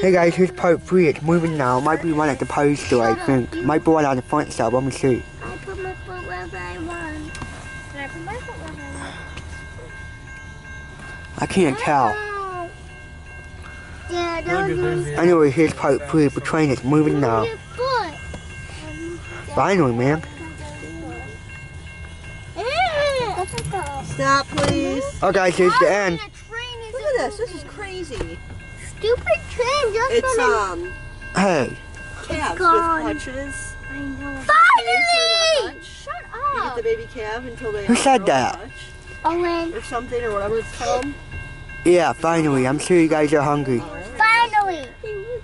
Hey guys, here's part 3. It's moving now. Might be one at the party store, I think. Might be one on the front side. Let me see. I put my foot wherever I want. Can I put my foot wherever I want? I can't tell. Yeah, don't Anyway, here's part 3. The train is moving now. Finally, man. Stop, please. Oh guys, here's the end. Look at this. This is crazy. Stupid train just It's Hey. calves gone. with hutches. I know. Finally! Shut You get up. the baby calf until they Who said outgrow that? the hutch Owen. or something or whatever it's called. Yeah, finally. I'm sure you guys are hungry. Finally.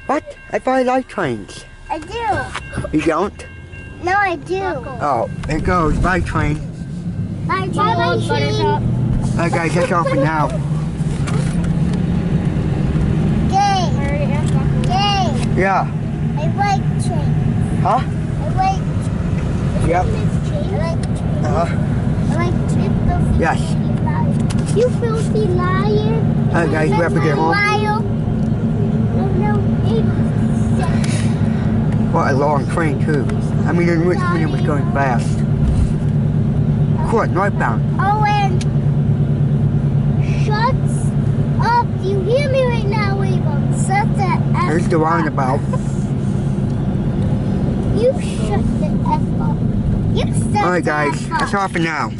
What? I thought I liked trains. I do. You don't? No, I do. Oh, it goes. Bye, train. Bye, train. Alright guys, that's all for now. Yeah. I like trains. Huh? I like. Yep. I like trains. Uh-huh. I like trains. Yes. You filthy liar. Alright guys, we have to get home. What a long train too. I mean, in Richmond it was going fast. Cool, NorthBound. Owen, shut up. Do you hear me right now, Abel? Shut the F There's the roundabout. You shut the F up. You shut Alright the guys, F up. that's all for now.